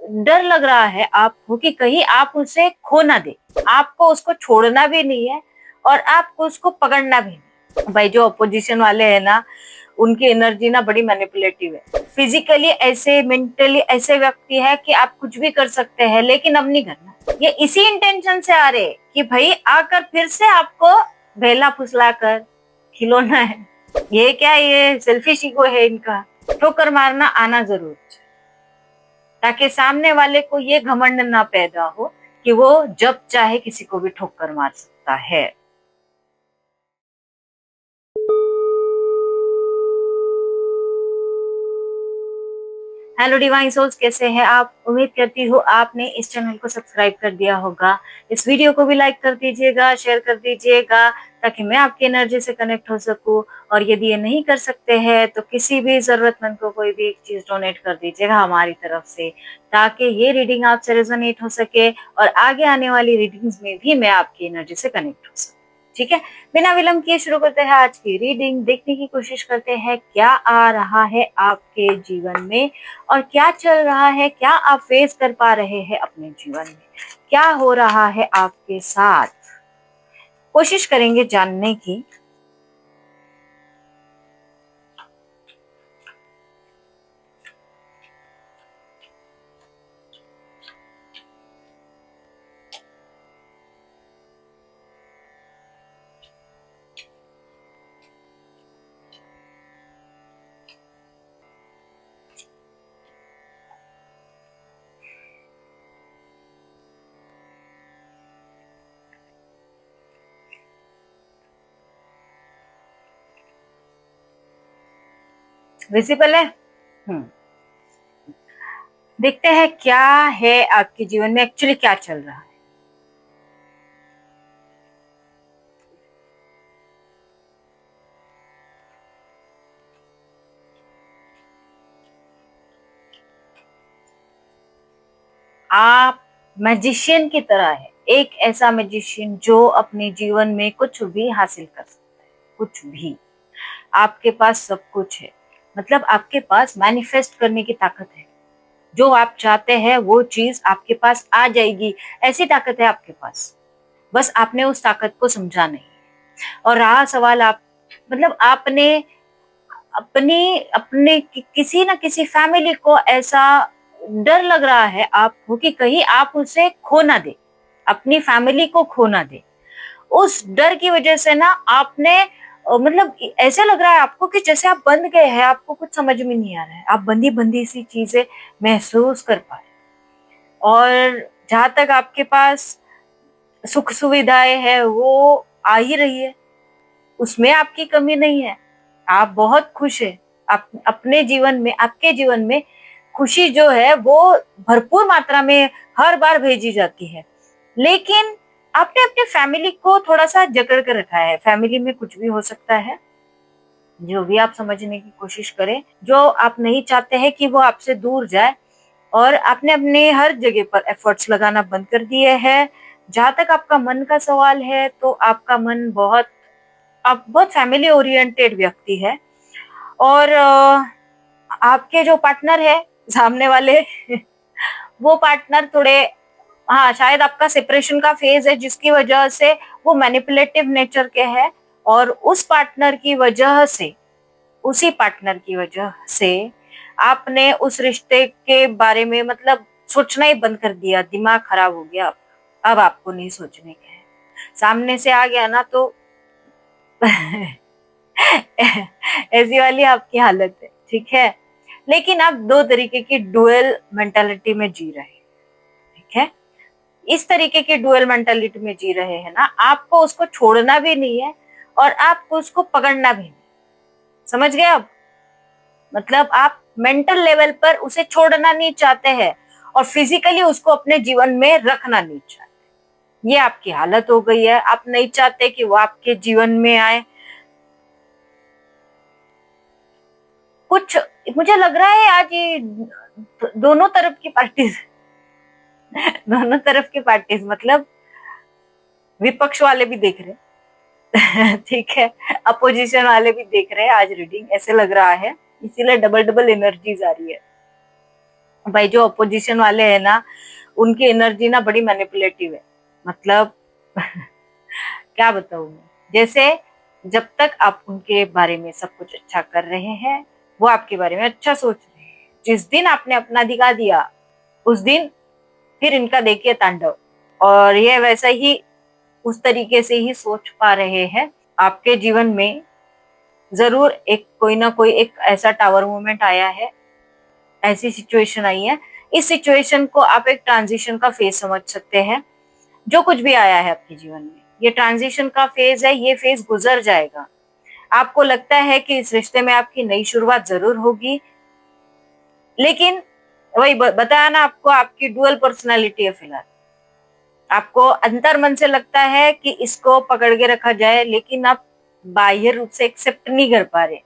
डर लग रहा है आपको कि कहीं आप उसे खो ना दे, आपको उसको छोड़ना भी नहीं है और आपको उसको पकड़ना भी नहीं। भाई जो अपोजिशन वाले हैं ना, उनकी एनर्जी ना बड़ी मैनिपुलेटिव है। फिजिकली ऐसे, मेंटली ऐसे व्यक्ति है कि आप कुछ भी कर सकते हैं लेकिन अब नहीं करना। ये इसी इंटेंशन से आ रहे कि भाई आकर फिर से आपको बहला फुसला कर खिलौना है। ये क्या, ये सेल्फिश ईगो है इनका। ठोकर मारना आना जरूर चाहिए ताकि सामने वाले को ये घमंड ना पैदा हो कि वो जब चाहे किसी को भी ठोकर मार सकता है। हेलो डिवाइन सोल्स, कैसे हैं आप? उम्मीद करती हूँ आपने इस चैनल को सब्सक्राइब कर दिया होगा। इस वीडियो को भी लाइक कर दीजिएगा, शेयर कर दीजिएगा ताकि मैं आपकी एनर्जी से कनेक्ट हो सकूं। और यदि ये नहीं कर सकते हैं तो किसी भी जरूरतमंद को कोई भी एक चीज डोनेट कर दीजिएगा हमारी तरफ से, ताकि ये रीडिंग आपसे रेजोनेट हो सके और आगे आने वाली रीडिंग्स में भी मैं आपकी एनर्जी से कनेक्ट हो सकूं। ठीक है, बिना विलंब किए शुरू करते हैं आज की रीडिंग। देखने की कोशिश करते हैं क्या आ रहा है आपके जीवन में और क्या चल रहा है, क्या आप फेस कर पा रहे हैं अपने जीवन में, क्या हो रहा है आपके साथ। कोशिश करेंगे जानने की। विजिबल है? देखते हैं क्या है आपके जीवन में, एक्चुअली क्या चल रहा है। आप मैजिशियन की तरह है, एक ऐसा मैजिशियन जो अपने जीवन में कुछ भी हासिल कर सकता है, कुछ भी। आपके पास सब कुछ है, मतलब आपके पास मैनिफेस्ट करने की ताकत है। जो आप चाहते हैं वो चीज आपके पास आ जाएगी, ऐसी ताकत है आपके पास। बस आपने उस ताकत को समझा नहीं। और रहा सवाल, आप मतलब आपने अपनी अपने किसी ना किसी फैमिली को ऐसा डर लग रहा है आपको कि कहीं आप उसे खो ना दे, अपनी फैमिली को खो ना दे। उस डर की वजह से ना आपने मतलब ऐसे लग रहा है आपको कि जैसे आप बंद गए हैं, आपको कुछ समझ में नहीं आ रहा है, आप बंदी बंदी सी चीजें महसूस कर पा रहे। और जहां तक आपके पास सुख सुविधाएं है वो आ ही रही है, उसमें आपकी कमी नहीं है, आप बहुत खुश है। अपने जीवन में, आपके जीवन में खुशी जो है वो भरपूर मात्रा में हर बार भेजी जाती है। लेकिन आपने अपने फैमिली को थोड़ा सा जकड़ कर रखा है। फैमिली में कुछ भी हो सकता है, जो भी आप समझने की कोशिश करें। जो आप नहीं चाहते हैं कि वो आपसे दूर जाए, और आपने अपने हर जगह पर एफर्ट्स लगाना बंद कर दिए हैं। जहां तक आपका मन का सवाल है तो आपका मन बहुत, आप बहुत फैमिली ओरिएंटेड व्यक्ति है। और आपके जो पार्टनर है सामने वाले वो पार्टनर थोड़े, हाँ शायद आपका सेपरेशन का फेज है जिसकी वजह से वो मैनिपुलेटिव नेचर के हैं। और उस पार्टनर की वजह से, उसी पार्टनर की वजह से आपने उस रिश्ते के बारे में मतलब सोचना ही बंद कर दिया, दिमाग खराब हो गया। अब आपको नहीं सोचने का है, सामने से आ गया ना तो ऐसी वाली आपकी हालत है। ठीक है, लेकिन आप दो तरीके की डुअल मेंटालिटी में जी रहे हैं। ठीक है, इस तरीके की डुअल मेंटालिटी में जी रहे हैं ना, आपको उसको छोड़ना भी नहीं है और आपको उसको पकड़ना भी नहीं। समझ गए अब? मतलब आप मेंटल लेवल पर उसे छोड़ना नहीं चाहते हैं और फिजिकली उसको अपने जीवन में रखना नहीं चाहते। ये आपकी हालत हो गई है, आप नहीं चाहते कि वो आपके जीवन में आए। कुछ मुझे लग रहा है आज ये दोनों तरफ की पार्टीज दोनों तरफ की पार्टीज मतलब विपक्ष वाले भी देख रहे ठीक है, अपोजिशन वाले भी देख रहे हैं आज रीडिंग, ऐसे लग रहा है। इसीलिए डबल डबल एनर्जीज आ रही है। भाई जो अपोजिशन वाले हैं ना, उनकी एनर्जी ना बड़ी मैनिपुलेटिव है। मतलब क्या बताऊं मैं। जैसे जब तक आप उनके बारे में सब कुछ अच्छा कर रहे हैं, वो आपके बारे में अच्छा सोच रहे हैं, जिस दिन आपने अपना दिखा दिया, उस दिन फिर इनका देखिए तांडव। और ये वैसा ही उस तरीके से ही सोच पा रहे हैं। आपके जीवन में जरूर एक कोई ना कोई एक ऐसा टावर मोमेंट आया है, ऐसी सिचुएशन आई है। इस सिचुएशन को आप एक ट्रांजिशन का फेज समझ सकते हैं। जो कुछ भी आया है आपके जीवन में, ये ट्रांजिशन का फेज है, ये फेज गुजर जाएगा। आपको लगता है कि इस रिश्ते में आपकी नई शुरुआत जरूर होगी, लेकिन वही बताया ना आपको, आपकी डुअल पर्सनालिटी है फिलहाल। आपको अंतर मन से लगता है कि इसको पकड़ के रखा जाए, लेकिन आप बाह्य रूप से एक्सेप्ट नहीं कर पा रहे,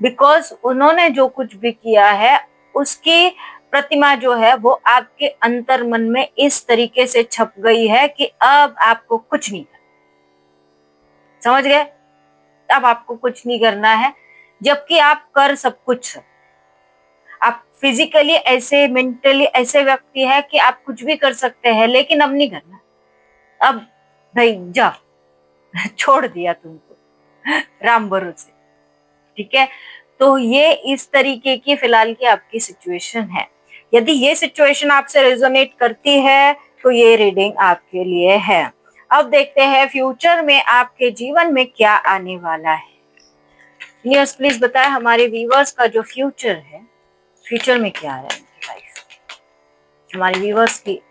बिकॉज उन्होंने जो कुछ भी किया है उसकी प्रतिमा जो है वो आपके अंतर मन में इस तरीके से छप गई है कि अब आपको कुछ नहीं करना। समझ गए? अब आपको कुछ नहीं करना है, जबकि आप कर सब कुछ। आप फिजिकली ऐसे, मेंटली ऐसे व्यक्ति है कि आप कुछ भी कर सकते हैं, लेकिन अब नहीं करना। अब भाई जा, छोड़ दिया तुमको राम भरोसे। ठीक है? तो ये इस तरीके की फिलहाल की आपकी सिचुएशन है। यदि ये सिचुएशन आपसे रेजोनेट करती है तो ये रीडिंग आपके लिए है। अब देखते हैं फ्यूचर में आपके जीवन में क्या आने वाला है। न्यूज़ प्लीज बताएं हमारे व्यूअर्स का जो फ्यूचर है, फ्यूचर में क्या आ रहा है उनकी लाइफ, हमारे व्यूअर्स की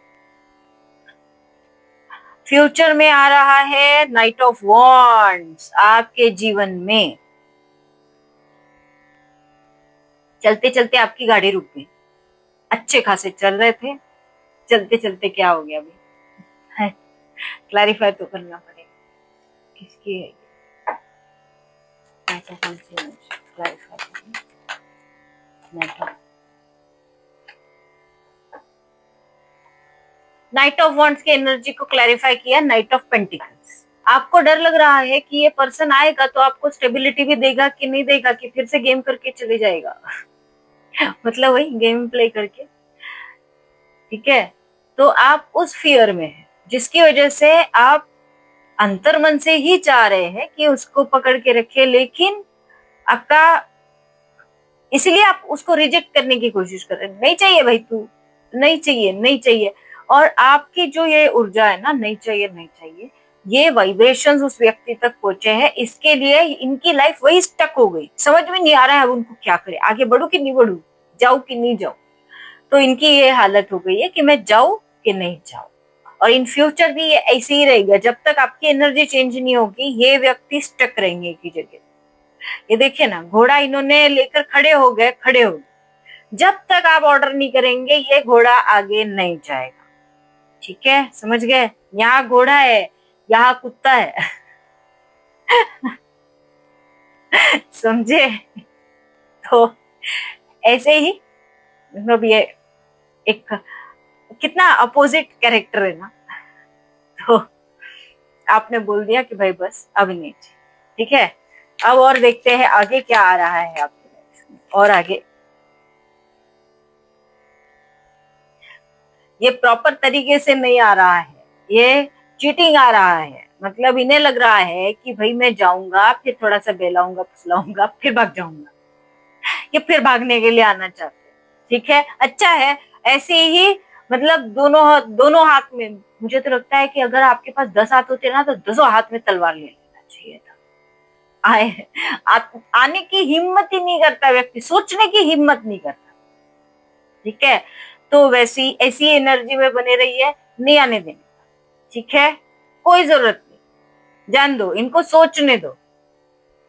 फ्यूचर में आ रहा है नाइट ऑफ वॉन्ड्स आपके जीवन में। चलते चलते आपकी गाड़ी रुक गई, अच्छे खासे चल रहे थे, चलते चलते क्या हो गया अभी, क्लैरिफाई तो करना पड़ेगा किसकी है नाइट ऑफ वॉन्ड्स की एनर्जी को क्लैरिफाई किया नाइट ऑफ पेंटिकल्स। आपको डर लग रहा है कि ये पर्सन आएगा तो आपको स्टेबिलिटी भी देगा कि नहीं देगा, कि फिर से गेम करके चले जाएगा मतलब वही गेम प्ले करके। ठीक है? तो आप उस फियर में हैं, जिसकी वजह से आप अंतर्मन से ही चाह रहे हैं कि उसको पकड़ के रखे, लेकिन आपका, इसलिए आप उसको रिजेक्ट करने की कोशिश कर रहे हैं। नहीं चाहिए भाई, तू नहीं चाहिए, नहीं चाहिए। और आपकी जो ये ऊर्जा है ना, नहीं चाहिए नहीं चाहिए, ये वाइब्रेशंस उस व्यक्ति तक पहुंचे हैं, इसके लिए इनकी लाइफ वही स्टक हो गई। समझ में नहीं आ रहा है अब उनको क्या करे, आगे बढ़ू कि नहीं बढ़ू, जाऊं कि नहीं जाऊं। तो इनकी ये हालत हो गई है कि मैं जाऊं कि नहीं जाऊं। और इन फ्यूचर भी ये ऐसे ही रहेगा, जब तक आपकी एनर्जी चेंज नहीं होगी ये व्यक्ति स्टक रहेंगे एक ही जगह। ये देखिए ना, घोड़ा इन्होंने लेकर खड़े हो गए, खड़े हो गए। जब तक आप ऑर्डर नहीं करेंगे ये घोड़ा आगे नहीं जाएगा। ठीक है? समझ गए? यहाँ घोड़ा है, यहाँ कुत्ता है समझे? तो ऐसे ही मतलब ये एक कितना अपोजिट कैरेक्टर है ना। तो आपने बोल दिया कि भाई बस अब नहीं चाहिए। ठीक है? अब और देखते हैं आगे क्या आ रहा है आपकी लाइफ में। और आगे ये प्रॉपर तरीके से नहीं आ रहा है, ये चीटिंग आ रहा है। मतलब इन्हें लग रहा है कि भाई मैं जाऊंगा, फिर थोड़ा सा बहलाऊंगा फुसलाऊंगा, फिर भाग जाऊंगा। ये फिर भागने के लिए आना चाहते हैं। ठीक है? अच्छा है ऐसे ही। मतलब दोनों हाथ में, मुझे तो लगता है कि अगर आपके पास 10 हाथ होते ना तो 10 हाथ में तलवार ले लेना चाहिए था। आए आने की हिम्मत ही नहीं करता व्यक्ति, सोचने की हिम्मत नहीं करता। ठीक है? तो वैसी ऐसी एनर्जी में बने रहिए, नहीं आने देने। ठीक है? कोई जरूरत नहीं, जान दो, इनको सोचने दो।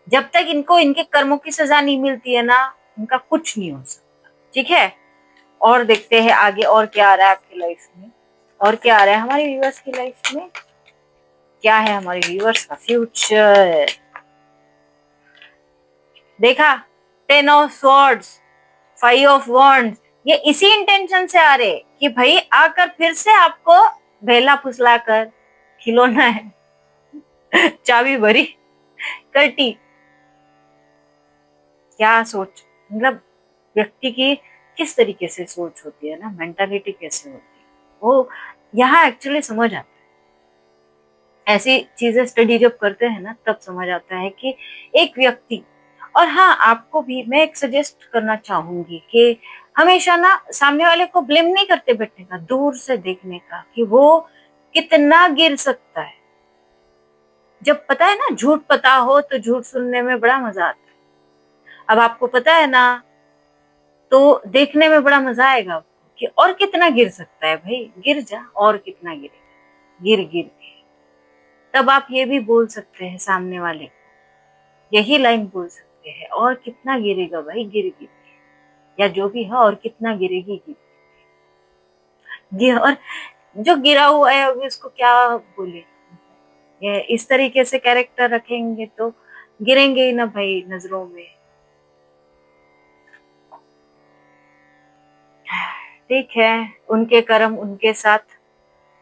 जब तक इनको इनके कर्मों की सजा नहीं मिलती है ना, इनका कुछ नहीं हो सकता। ठीक है? और देखते हैं आगे और क्या आ रहा है आपकी लाइफ में, और क्या आ रहा है हमारे व्यूअर्स की लाइफ में, क्या है हमारे व्यूअर्स का फ्यूचर। देखा, 10 ऑफ स्वॉर्ड्स, 5 ऑफ वॉन्ड्स, ये इसी इंटेंशन से आ रहे कि भाई आकर फिर से आपको बेला फुसला कर खिलौना है चाबी भरी कटी। क्या सोच, मतलब व्यक्ति की किस तरीके से सोच होती है ना, मेंटालिटी कैसे होती है, वो यहाँ एक्चुअली समझ आता है। ऐसी चीजें स्टडी जब करते हैं ना तब समझ आता है कि एक व्यक्ति, और हाँ आपको भी मैं एक सजेस्ट करना चाहूंगी कि हमेशा ना सामने वाले को ब्लेम नहीं करते बैठने का, दूर से देखने का कि वो कितना गिर सकता है। जब पता है ना, झूठ पता हो तो झूठ सुनने में बड़ा मजा आता है। अब आपको पता है ना तो देखने में बड़ा मजा आएगा आपको कि और कितना गिर सकता है भाई, गिर जा और कितना गिरेगा, गिर गिर के। तब आप ये भी बोल सकते हैं सामने वाले को, यही लाइन बोल सकते हैं, और कितना गिरेगा भाई, गिर गिर के, या जो भी है, और कितना गिरेगी गिर गिर। और जो गिरा हुआ है अभी उसको क्या बोले, ये इस तरीके से कैरेक्टर रखेंगे तो गिरेंगे ही ना भाई नजरों में। ठीक है, उनके कर्म उनके साथ,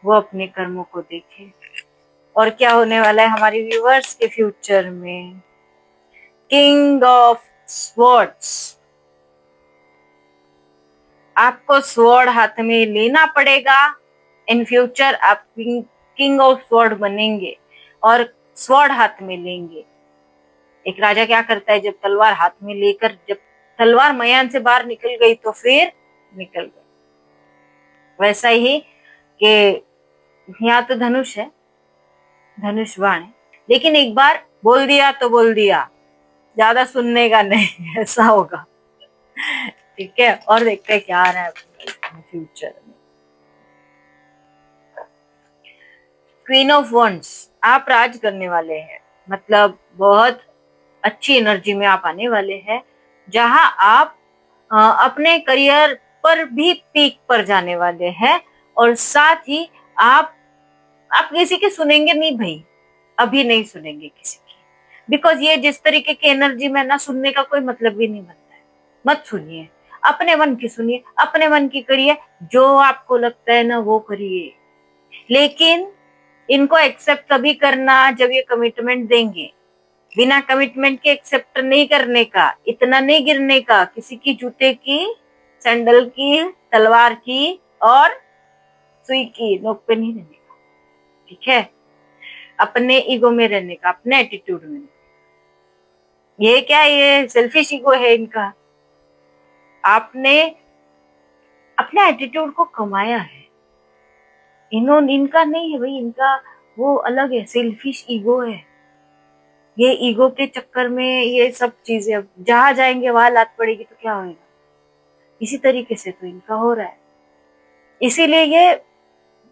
वो अपने कर्मों को देखे। और क्या होने वाला है हमारी व्यूवर्स के फ्यूचर में, किंग ऑफ स्वॉर्ड्स, आपको स्वॉर्ड हाथ में लेना पड़ेगा। इन फ्यूचर आप किंग ऑफ स्वॉर्ड बनेंगे और स्वॉर्ड हाथ में लेंगे। एक राजा क्या करता है, जब तलवार हाथ में लेकर, जब तलवार मयान से बाहर निकल गई तो फिर निकल गई। वैसा ही कि यहाँ तो धनुष है, धनुष बाण है, लेकिन एक बार बोल दिया तो बोल दिया, ज्यादा सुनने का नहीं, ऐसा होगा। ठीक है, और देखते हैं क्या आ रहा है फ्यूचर में। क्वीन ऑफ वॉन्ड्स, आप राज करने वाले हैं, मतलब बहुत अच्छी एनर्जी में आप आने वाले हैं, जहां आप अपने करियर पर भी पीक पर जाने वाले हैं। और साथ ही आप किसी की सुनेंगे नहीं भाई, अभी नहीं सुनेंगे किसी की, बिकॉज ये जिस तरीके की एनर्जी में ना, सुनने का कोई मतलब भी नहीं बनता है। मत सुनिए, अपने मन की सुनिए, अपने मन की करिए, जो आपको लगता है ना वो करिए। लेकिन इनको एक्सेप्ट तभी करना जब ये कमिटमेंट देंगे। बिना कमिटमेंट के एक्सेप्ट नहीं करने का, इतना नहीं गिरने का, किसी की जूते की, सैंडल की, तलवार की और सुई की नोक पे नहीं रहने का। ठीक है, अपने ईगो में रहने का, अपने एटीट्यूड में। ये क्या, ये सेल्फिश ईगो है इनका। आपने अपने एटीट्यूड को कमाया है, इनका नहीं है भाई, इनका वो अलग है, सेल्फिश ईगो है। ये ईगो के चक्कर में ये सब चीजें, अब जहां जाएंगे वहां लात पड़ेगी तो क्या होगा। इसी तरीके से तो इनका हो रहा है, इसीलिए ये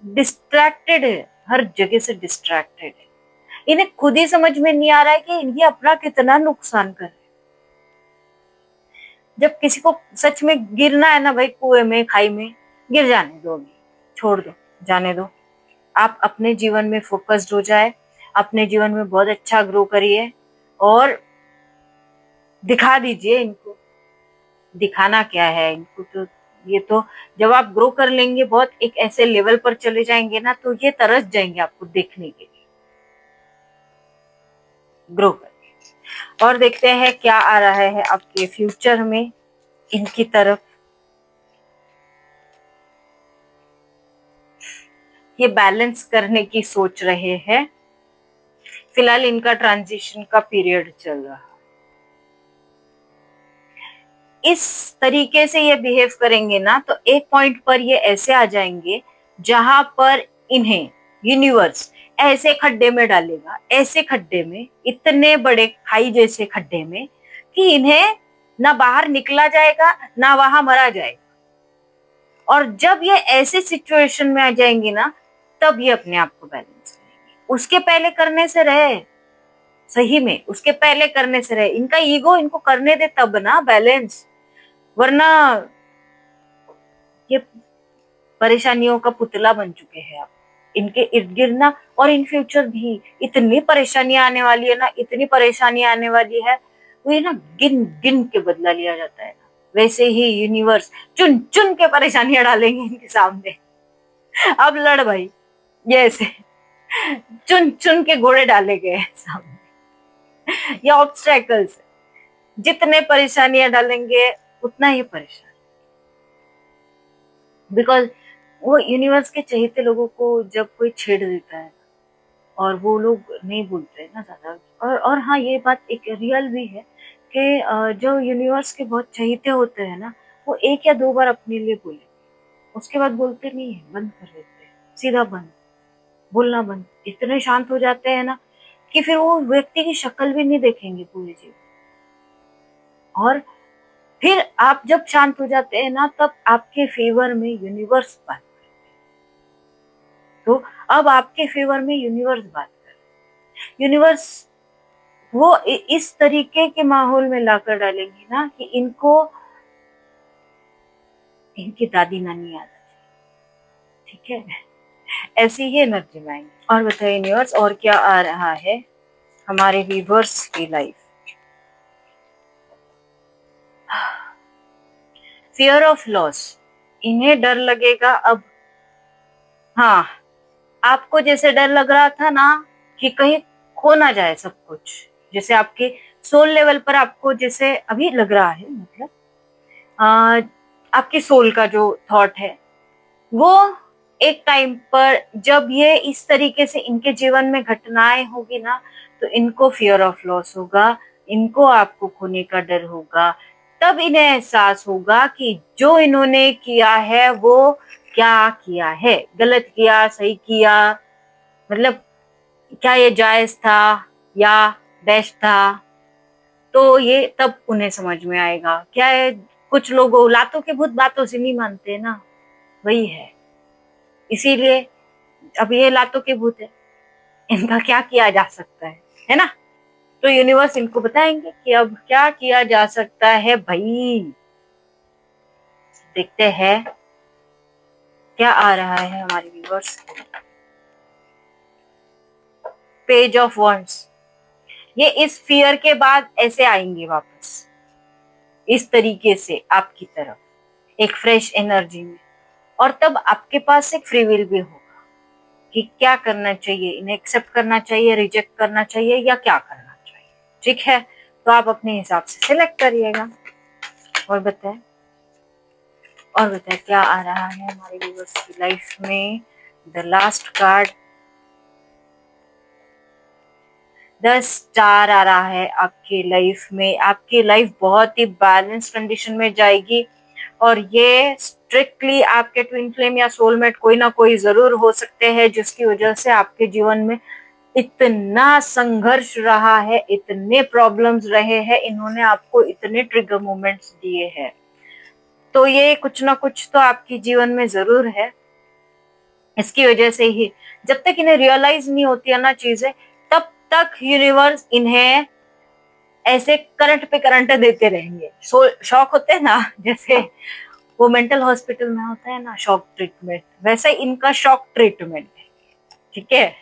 डिस्ट्रैक्टेड है, हर जगह से डिस्ट्रैक्टेड है। इन्हें खुद ही समझ में नहीं आ रहा है कि इनकी अपना कितना नुकसान कर रहे हैं। जब किसी को सच में गिरना है ना भाई, कुएं में, खाई में, गिर जाने दो, अभी छोड़ दो, जाने दो। आप अपने जीवन में फोकस्ड हो जाए, अपने जीवन में बहुत अच्छा ग्रो करिए और दिखा दीजिए इनको। दिखाना क्या है इनको, तो ये तो जब आप ग्रो कर लेंगे, बहुत एक ऐसे लेवल पर चले जाएंगे ना, तो ये तरस जाएंगे आपको देखने के लिए, ग्रो कर। और देखते हैं क्या आ रहा है आपके फ्यूचर में इनकी तरफ। ये बैलेंस करने की सोच रहे हैं, फिलहाल इनका ट्रांजिशन का पीरियड चल रहा है। इस तरीके से ये बिहेव करेंगे ना तो एक पॉइंट पर ये ऐसे आ जाएंगे जहां पर इन्हें यूनिवर्स ऐसे खड्डे में डालेगा, ऐसे खड्डे में, इतने बड़े खाई जैसे खड्डे में कि इन्हें ना बाहर निकला जाएगा ना वहां मरा जाएगा। और जब ये ऐसे सिचुएशन में आ जाएंगे ना, तब ये अपने आप को बैलेंस करेंगे। उसके पहले करने से रहे, सही में उसके पहले करने से रहे। इनका ईगो इनको करने दे तब ना बैलेंस, वरना ये परेशानियों का पुतला बन चुके हैं आप, इनके इर्द गिर्द ना। और इन फ्यूचर भी इतनी परेशानियां आने वाली है ना, इतनी परेशानियां आने वाली है, वो ये ना गिन गिन के बदला लिया जाता है ना, वैसे ही यूनिवर्स चुन चुन के परेशानियां डालेंगे इनके सामने। अब लड़ भाई, ये ऐसे चुन चुन के घोड़े डाले गए हैं सामने, ये ऑब्स्टेकल्स, जितने परेशानियां डालेंगे उतना ही परेशान। बिकॉज वो यूनिवर्स के चहेते लोगों को जब कोई छेड़ देता है और वो लोग नहीं बोलते ना ज्यादा। और हाँ, ये बात एक रियल भी है कि जो यूनिवर्स के बहुत चहेते होते हैं ना, वो एक या दो बार अपने लिए बोले, उसके बाद बोलते नहीं है, बंद कर देते हैं, सीधा बंद, बोलना बंद। इतने शांत हो जाते हैं ना कि फिर वो व्यक्ति की शक्ल भी नहीं देखेंगे पूरे जीवन। और फिर आप जब शांत हो जाते हैं ना, तब आपके फेवर में यूनिवर्स बात। तो अब आपके फेवर में यूनिवर्स बात कर, यूनिवर्स वो इस तरीके के माहौल में लाकर डालेंगे ना कि इनको इनकी दादी नानी याद आ जाए। ठीक है, ऐसी ही एनर्जी में आएंगे। और बताइए यूनिवर्स, और क्या आ रहा है हमारे व्यूवर्स की लाइफ? फियर ऑफ लॉस, इन्हें डर लगेगा अब। हाँ, आपको जैसे डर लग रहा था ना कि कहीं खो ना जाए सब कुछ, जैसे आपके सोल लेवल पर आपको जैसे अभी लग रहा है, मतलब आपकी सोल का जो थॉट है वो एक टाइम पर जब ये इस तरीके से इनके जीवन में घटनाएं होगी ना, तो इनको फियर ऑफ लॉस होगा, इनको आपको खोने का डर होगा। तब इन्हें एहसास होगा कि जो इन्होंने किया है वो क्या किया है, गलत किया, सही किया, मतलब क्या ये जायज था या बेस्ट था। तो ये तब उन्हें समझ में आएगा। क्या है, कुछ लोग लातों के भूत बातों से नहीं मानते ना, वही है। इसीलिए अब ये लातों के भूत है, इनका क्या किया जा सकता है ना? तो यूनिवर्स इनको बताएंगे कि अब क्या किया जा सकता है भाई। देखते हैं क्या आ रहा है हमारे व्यूवर्स को। पेज ऑफ वॉन्ड्स, ये इस फियर के बाद ऐसे आएंगे वापस, इस तरीके से आपकी तरफ एक फ्रेश एनर्जी में। और तब आपके पास एक फ्री विल भी होगा कि क्या करना चाहिए, इन्हें एक्सेप्ट करना चाहिए, रिजेक्ट करना चाहिए या क्या करना चाहिए। ठीक है, तो आप अपने हिसाब से सिलेक्ट करिएगा। और बताएं, और बताएं क्या आ रहा है हमारे व्यूअर्स की लाइफ में। The last card, the star आ रहा है आपकी लाइफ में। आपकी लाइफ बहुत ही बैलेंस कंडीशन में जाएगी और ये स्ट्रिक्टली आपके ट्विन फ्लेम या सोलमेट कोई ना कोई जरूर हो सकते हैं, जिसकी वजह से आपके जीवन में इतना संघर्ष रहा है, इतने प्रॉब्लम्स रहे हैं, इन्होंने आपको इतने ट्रिगर मोमेंट्स दिए हैं। तो ये कुछ ना कुछ तो आपके जीवन में जरूर है। इसकी वजह से ही जब तक इन्हें रियलाइज नहीं होती है ना चीजें, तब तक यूनिवर्स इन्हें ऐसे करंट पे करंट देते रहेंगे। शॉक होते हैं ना, जैसे वो मेंटल हॉस्पिटल में होता है ना शॉक ट्रीटमेंट, वैसे इनका शॉक ट्रीटमेंट है। ठीक है,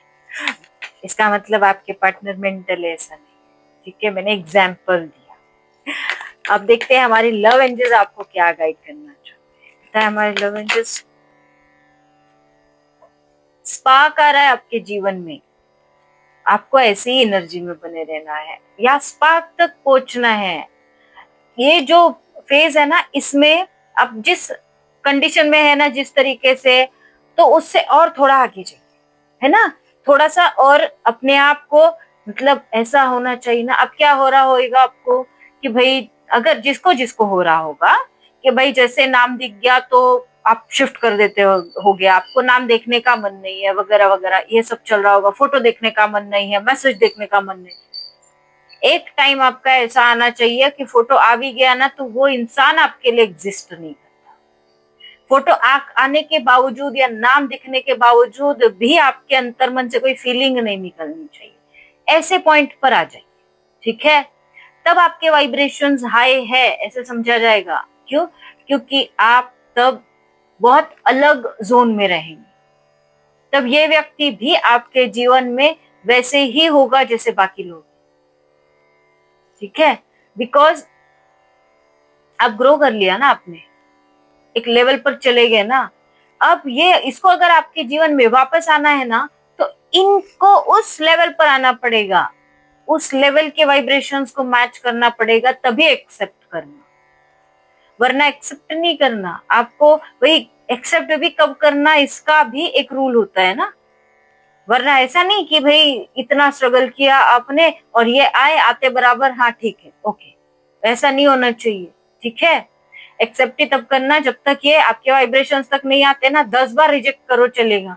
इसका मतलब आपके पार्टनर मेंटल ऐसा नहीं। ठीक है, मैंने एग्जाम्पल दिया। अब देखते हैं हमारी लव एंजल्स आपको क्या गाइड करना चाहते हैं। हमारे लव एंजल्स, स्पार्क आ रहा है आपके जीवन में, आपको ऐसी ही एनर्जी में बने रहना है या स्पार्क तक पहुंचना है। ये जो फेज है ना, इसमें आप जिस कंडीशन में है ना, जिस तरीके से, तो उससे और थोड़ा आगे जाइए, है ना? थोड़ा सा और अपने आप को, मतलब ऐसा होना चाहिए ना। अब क्या हो रहा होगा आपको कि भाई, अगर जिसको जिसको हो रहा होगा कि भाई जैसे नाम दिख गया तो आप शिफ्ट कर देते हो गया, आपको नाम देखने का मन नहीं है वगैरह वगैरह, ये सब चल रहा होगा। फोटो देखने का मन नहीं है, मैसेज देखने का मन नहीं। एक टाइम आपका ऐसा आना चाहिए कि फोटो आ भी गया ना, तो वो इंसान आपके लिए एग्जिस्ट नहीं करता। फोटो आने के बावजूद या नाम दिखने के बावजूद भी आपके अंतर्मन से कोई फीलिंग नहीं निकलनी चाहिए। ऐसे पॉइंट पर आ जाइए। ठीक है, तब आपके वाइब्रेशंस हाई है ऐसे समझा जाएगा। क्यों? क्योंकि आप तब बहुत अलग जोन में रहेंगे। तब ये व्यक्ति भी आपके जीवन में वैसे ही होगा जैसे बाकी लोग। ठीक है, बिकॉज आप ग्रो कर लिया ना आपने, एक लेवल पर चले गए ना। अब ये इसको अगर आपके जीवन में वापस आना है ना, तो इनको उस लेवल पर आना पड़ेगा, उस लेवल के वाइब्रेशंस को मैच करना पड़ेगा, तभी एक्सेप्ट करना, वरना एक्सेप्ट नहीं करना। आपको वही एक्सेप्ट भी कब करना, इसका भी एक रूल होता है ना। वरना ऐसा नहीं कि भाई इतना स्ट्रगल किया आपने और ये आए आते बराबर, हाँ ठीक है ओके, ऐसा नहीं होना चाहिए। ठीक है, एक्सेप्ट ही तब करना जब तक ये आपके वाइब्रेशंस तक नहीं आते ना। 10 बार रिजेक्ट करो चलेगा,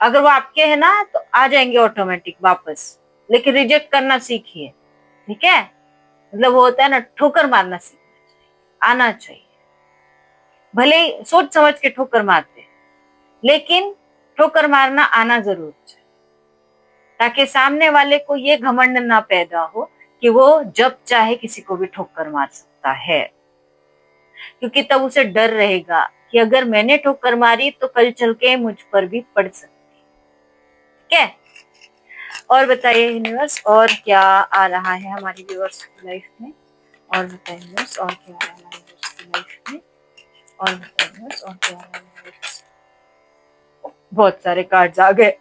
अगर वो आपके है ना तो आ जाएंगे ऑटोमेटिक वापस, लेकिन रिजेक्ट करना सीखिए। ठीक है, मतलब वो होता है ना, ठोकर मारना सीखना चाहिए, आना चाहिए। भले ही सोच समझ के ठोकर मारते हैं, लेकिन ठोकर मारना आना जरूर चाहिए, ताकि सामने वाले को ये घमंड ना पैदा हो कि वो जब चाहे किसी को भी ठोकर मार सकता है। क्योंकि तब उसे डर रहेगा कि अगर मैंने ठोकर मारी तो कल चल के मुझ पर भी पड़ सकती है। ठीक है, और बताइए यूनिवर्स, और क्या आ रहा है हमारी व्यूअर्स की लाइफ में? और बताइए यूनिवर्स, और क्या आ रहा है हमारी व्यूअर्स की लाइफ में? और बताइए यूनिवर्स, और क्या आ रहा है हमारी व्यूअर्स? बहुत सारे कार्ड्स आ गए।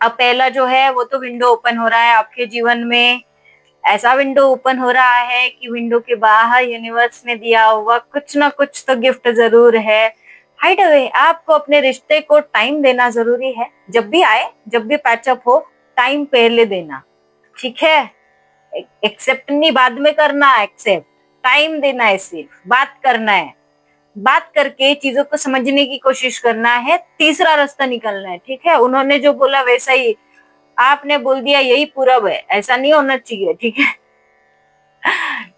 अब पहला जो है वो तो विंडो ओपन हो रहा है आपके जीवन में। ऐसा विंडो ओपन हो रहा है कि विंडो के बाहर यूनिवर्स ने दिया हुआ कुछ ना कुछ तो गिफ्ट जरूर है। हाइड अवे, आपको अपने रिश्ते को टाइम देना जरूरी है। जब भी आए, जब भी पैचअप हो, टाइम पहले देना। ठीक है, एक्सेप्ट नहीं बाद में करना, एक्सेप्ट टाइम देना है, सिर्फ बात करना है। बात करके चीजों को समझने की कोशिश करना है, तीसरा रास्ता निकलना है। ठीक है, उन्होंने जो बोला वैसा ही आपने बोल दिया, यही पूरब है, ऐसा नहीं होना चाहिए। ठीक है,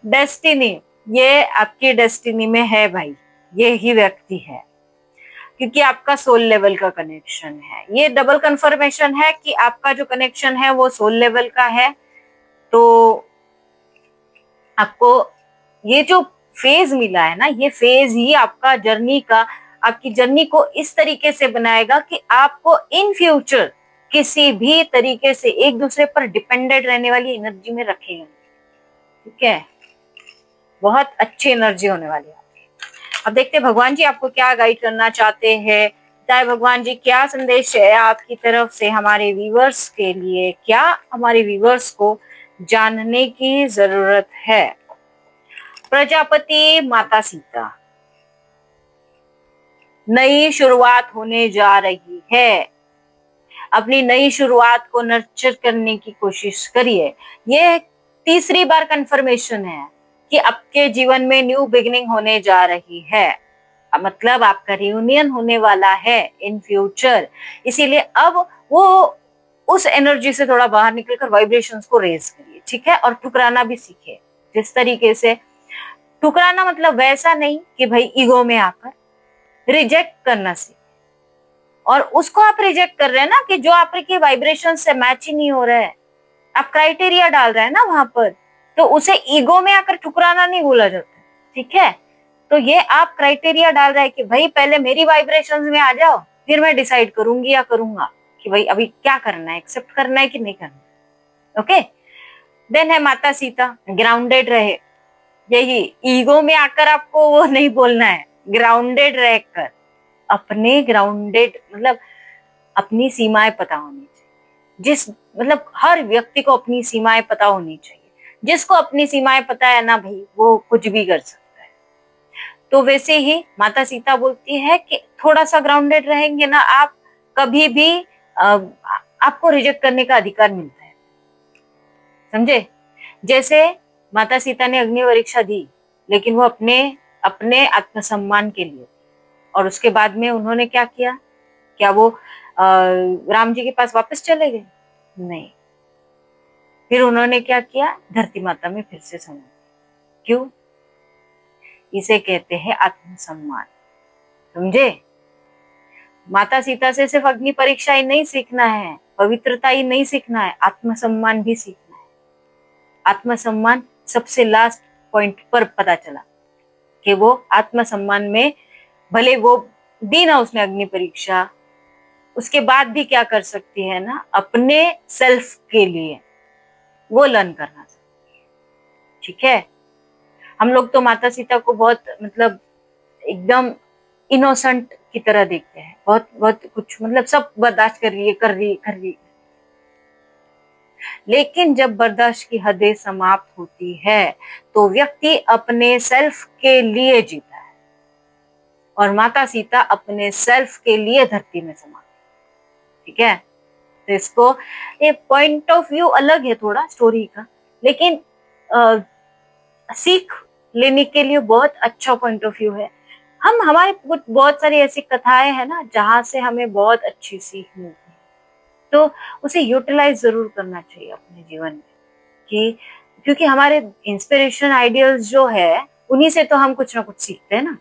डेस्टिनी, ये आपकी डेस्टिनी में है भाई, ये ही व्यक्ति है, क्योंकि आपका सोल लेवल का कनेक्शन है। ये डबल कंफर्मेशन है कि आपका जो कनेक्शन है वो सोल लेवल का है। तो आपको ये जो फेज मिला है ना, ये फेज ही आपका जर्नी का, आपकी जर्नी को इस तरीके से बनाएगा कि आपको इन फ्यूचर किसी भी तरीके से एक दूसरे पर डिपेंडेंट रहने वाली एनर्जी में रखेगा। ठीक है, बहुत अच्छी एनर्जी होने वाली है आपकी। अब देखते हैं भगवान जी आपको क्या गाइड करना चाहते हैं। बताए भगवान जी, क्या संदेश है आपकी तरफ से हमारे व्यूअर्स के लिए, क्या हमारे व्यूअर्स को जानने की जरूरत है? प्रजापति माता सीता, नई शुरुआत होने जा रही है। अपनी नई शुरुआत को नर्चर करने की कोशिश करिए। ये तीसरी बार कंफर्मेशन है कि आपके जीवन में न्यू बिगिनिंग होने जा रही है, मतलब आपका रियूनियन होने वाला है इन फ्यूचर। इसीलिए अब वो उस एनर्जी से थोड़ा बाहर निकलकर वाइब्रेशंस को रेज करिए। ठीक है, और ठुकराना भी सीखे। जिस तरीके से ठुकराना, मतलब वैसा नहीं कि भाई ईगो में आकर, रिजेक्ट करना सीखे। और उसको आप रिजेक्ट कर रहे हैं ना कि जो आपके वाइब्रेशन से मैच ही नहीं हो रहा है, आप क्राइटेरिया डाल रहे हैं ना वहां पर, तो उसे ईगो में आकर ठुकराना नहीं बोला जाता। ठीक है, तो ये आप क्राइटेरिया डाल रहे हैं कि भाई पहले मेरी वाइब्रेशंस में आ जाओ, फिर मैं डिसाइड करूंगी या करूंगा कि भाई अभी क्या करना है, एक्सेप्ट करना है कि नहीं करना। ओके, देन है माता सीता, ग्राउंडेड रहे। यही ईगो में आकर आपको वो नहीं बोलना है, ग्राउंडेड रहकर, अपने ग्राउंडेड मतलब अपनी सीमाएं पता होनी चाहिए। जिस मतलब हर व्यक्ति को अपनी सीमाएं पता होनी चाहिए। जिसको अपनी सीमाएं पता है ना भाई, वो कुछ भी कर सकता है। तो वैसे ही माता सीता बोलती है कि थोड़ा सा ग्राउंडेड रहेंगे ना आप, कभी भी आपको रिजेक्ट करने का अधिकार मिलता है। समझे? जैसे माता सीता ने अग्नि परीक्षा दी, लेकिन वो अपने अपने आत्मसम्मान के लिए। और उसके बाद में उन्होंने क्या किया? क्या वो राम जी के पास वापस चले गए? नहीं, फिर उन्होंने क्या किया? धरती माता में फिर से समा। क्यों? इसे कहते हैं आत्मसम्मान। समझे? माता सीता से सिर्फ अग्नि परीक्षा ही नहीं सीखना है, पवित्रता ही नहीं सीखना है, आत्मसम्मान भी सीखना है। आत्मसम्मान सबसे लास्ट पॉइंट पर पता चला कि वो आत्मसम्मान में, भले वो दी ना उसने अग्नि परीक्षा, उसके बाद भी क्या कर सकती है ना, अपने सेल्फ के लिए वो लर्न करना चाहिए। ठीक है, हम लोग तो माता सीता को बहुत मतलब एकदम इनोसेंट की तरह देखते हैं, बहुत बहुत कुछ मतलब सब बर्दाश्त कर रही है, कर रही कर रही। लेकिन जब बर्दाश्त की हदें समाप्त होती है तो व्यक्ति अपने सेल्फ के लिए जीता है। और माता सीता अपने सेल्फ के लिए धरती में समा गई। ठीक है, तो इसको ये पॉइंट ऑफ व्यू अलग है थोड़ा स्टोरी का, लेकिन सीख लेने के लिए बहुत अच्छा पॉइंट ऑफ व्यू है। हम हमारे कुछ बहुत सारी ऐसी कथाएं हैं ना जहां से हमें बहुत अच्छी सीख मिलती है, तो उसे यूटिलाइज जरूर करना चाहिए अपने जीवन में, कि क्योंकि हमारे इंस्पिरेशन आइडियल्स जो है उन्हीं से तो हम कुछ ना कुछ सीखते हैं ना।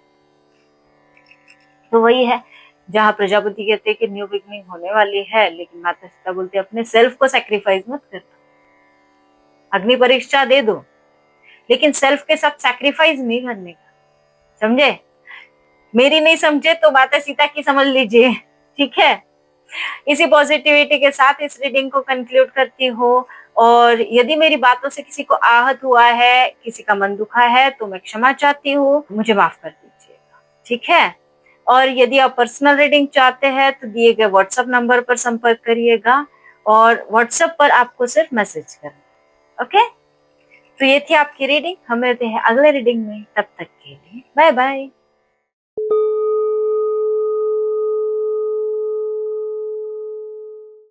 तो वही है, जहाँ प्रजापति कहते हैं कि न्यू बिगनिंग होने वाली है, लेकिन माता सीता बोलते हैं अपने सेल्फ को सैक्रिफाइस मत कर, अग्नि परीक्षा दे दो लेकिन सेल्फ के साथ सैक्रिफाइस नहीं करने का। समझे? मेरी नहीं समझे तो माता सीता की समझ लीजिए। ठीक है, इसी पॉजिटिविटी के साथ इस रीडिंग को कंक्लूड करती हूँ। और यदि मेरी बातों से किसी को आहत हुआ है, किसी का मन दुखा है, तो मैं क्षमा चाहती हूँ, मुझे माफ कर दीजिएगा। ठीक है, और यदि आप पर्सनल रीडिंग चाहते हैं तो दिए गए व्हाट्सएप नंबर पर संपर्क करिएगा, और व्हाट्सएप पर आपको सिर्फ मैसेज करना। ओके, तो ये थी आपकी रीडिंग। हम मिलते हैं अगले रीडिंग में, तब तक के लिए बाय बाय।